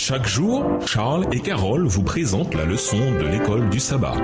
Chaque jour, Charles et Carole vous présentent la leçon de l'école du sabbat.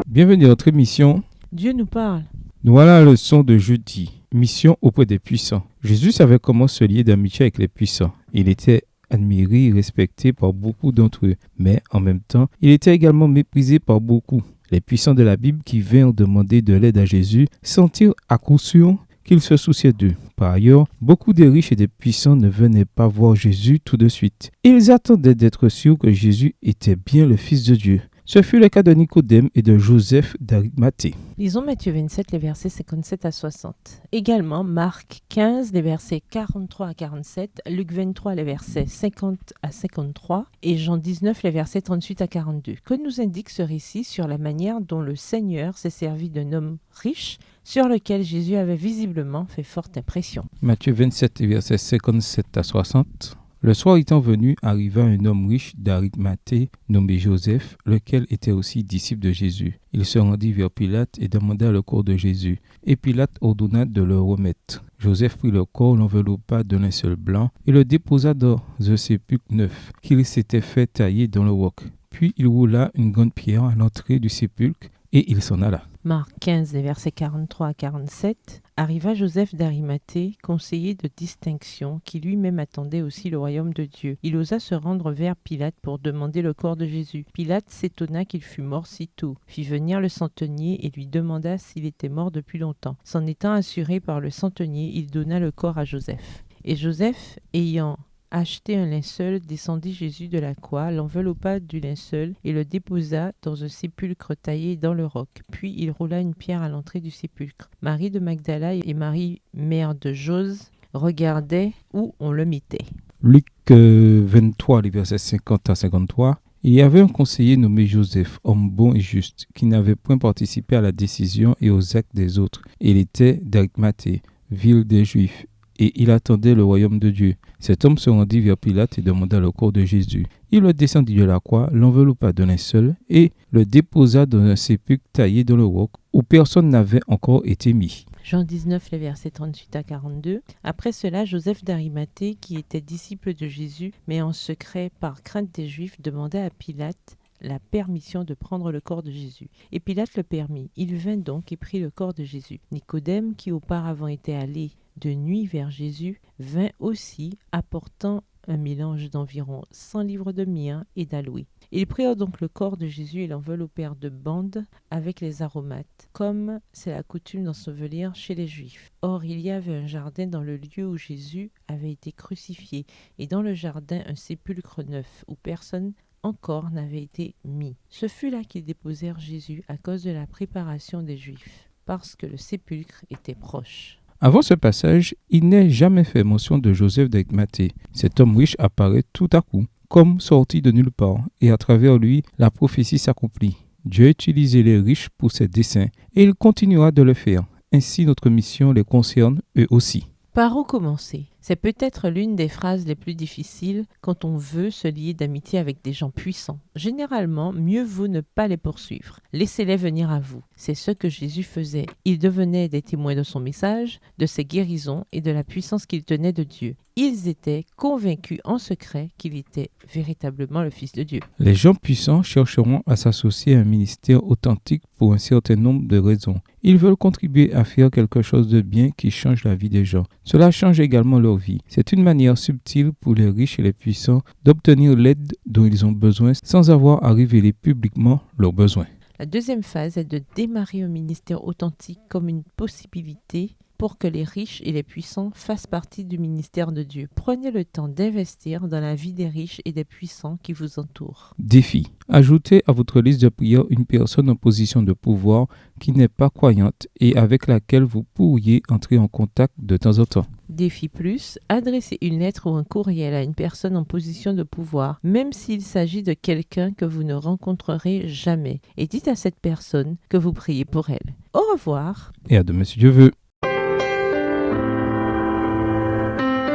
Bienvenue à notre émission. Dieu nous parle. Nous voilà à la leçon de jeudi. Mission auprès des puissants. Jésus savait comment se lier d'amitié avec les puissants. Il était admiré et respecté par beaucoup d'entre eux, mais en même temps, il était également méprisé par beaucoup. Les puissants de la Bible qui vinrent demander de l'aide à Jésus sentirent à coup sûr qu'il se souciait d'eux. Par ailleurs, beaucoup des riches et des puissants ne venaient pas voir Jésus tout de suite. Ils attendaient d'être sûrs que Jésus était bien le Fils de Dieu. Ce fut le cas de Nicodème et de Joseph d'Arimathée. Lisons Matthieu 27, les versets 57 à 60. Également, Marc 15, les versets 43 à 47, Luc 23, les versets 50 à 53 et Jean 19, les versets 38 à 42. Que nous indique ce récit sur la manière dont le Seigneur s'est servi d'un homme riche sur lequel Jésus avait visiblement fait forte impression. Matthieu 27, les versets 57 à 60. Le soir étant venu, arriva un homme riche d'Arimathée nommé Joseph, lequel était aussi disciple de Jésus. Il se rendit vers Pilate et demanda le corps de Jésus. Et Pilate ordonna de le remettre. Joseph prit le corps, l'enveloppa de linceul blanc et le déposa dans un sépulcre neuf qu'il s'était fait tailler dans le roc. Puis il roula une grande pierre à l'entrée du sépulcre et il s'en alla. Marc 15, les versets 43 à 47. Arriva Joseph d'Arimathée, conseiller de distinction, qui lui-même attendait aussi le royaume de Dieu. Il osa se rendre vers Pilate pour demander le corps de Jésus. Pilate s'étonna qu'il fût mort si tôt, fit venir le centenier et lui demanda s'il était mort depuis longtemps. S'en étant assuré par le centenier, il donna le corps à Joseph. Et Joseph, ayant acheté un linceul, descendit Jésus de la croix, l'enveloppa du linceul et le déposa dans un sépulcre taillé dans le roc. Puis il roula une pierre à l'entrée du sépulcre. Marie de Magdala et Marie, mère de Jose, regardaient où on le mettait. Luc 23, les versets 50 à 53. Il y avait un conseiller nommé Joseph, homme bon et juste, qui n'avait point participé à la décision et aux actes des autres. Il était d'Arimathée, ville des Juifs, et il attendait le royaume de Dieu. Cet homme se rendit vers Pilate et demanda le corps de Jésus. Il le descendit de la croix, l'enveloppa de linceul et le déposa dans un sépulcre taillé dans le roc où personne n'avait encore été mis. Jean 19, les versets 38 à 42. Après cela, Joseph d'Arimathée, qui était disciple de Jésus, mais en secret par crainte des Juifs, demanda à Pilate la permission de prendre le corps de Jésus. Et Pilate le permit. Il vint donc et prit le corps de Jésus. Nicodème, qui auparavant était allé de nuit vers Jésus, vint aussi apportant un mélange d'environ 100 livres de myrrhe et d'aloès. Ils prirent donc le corps de Jésus et l'enveloppèrent de bandes avec les aromates, comme c'est la coutume d'ensevelir chez les Juifs. Or, il y avait un jardin dans le lieu où Jésus avait été crucifié, et dans le jardin un sépulcre neuf, où personne encore n'avait été mis. Ce fut là qu'ils déposèrent Jésus à cause de la préparation des Juifs, parce que le sépulcre était proche. Avant ce passage, il n'est jamais fait mention de Joseph d'Arimathée. Cet homme riche apparaît tout à coup, comme sorti de nulle part, et à travers lui, la prophétie s'accomplit. Dieu a utilisé les riches pour ses desseins, et il continuera de le faire. Ainsi, notre mission les concerne eux aussi. Par où commencer ? C'est peut-être l'une des phrases les plus difficiles quand on veut se lier d'amitié avec des gens puissants. Généralement, mieux vaut ne pas les poursuivre. Laissez-les venir à vous. C'est ce que Jésus faisait. Il devenait des témoins de son message, de ses guérisons et de la puissance qu'il tenait de Dieu. Ils étaient convaincus en secret qu'il était véritablement le Fils de Dieu. Les gens puissants chercheront à s'associer à un ministère authentique pour un certain nombre de raisons. Ils veulent contribuer à faire quelque chose de bien qui change la vie des gens. Cela change également leur vie. C'est une manière subtile pour les riches et les puissants d'obtenir l'aide dont ils ont besoin sans avoir à révéler publiquement leurs besoins. La deuxième phase est de démarrer un ministère authentique comme une possibilité pour que les riches et les puissants fassent partie du ministère de Dieu. Prenez le temps d'investir dans la vie des riches et des puissants qui vous entourent. Défi. Ajoutez à votre liste de prières une personne en position de pouvoir qui n'est pas croyante et avec laquelle vous pourriez entrer en contact de temps en temps. Défi plus, adressez une lettre ou un courriel à une personne en position de pouvoir, même s'il s'agit de quelqu'un que vous ne rencontrerez jamais, et dites à cette personne que vous priez pour elle. Au revoir. Et à demain si Dieu veut.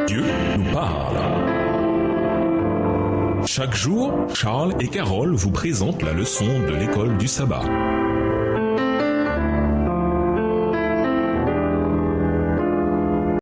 Dieu nous parle. Chaque jour, Charles et Carole vous présentent la leçon de l'école du sabbat.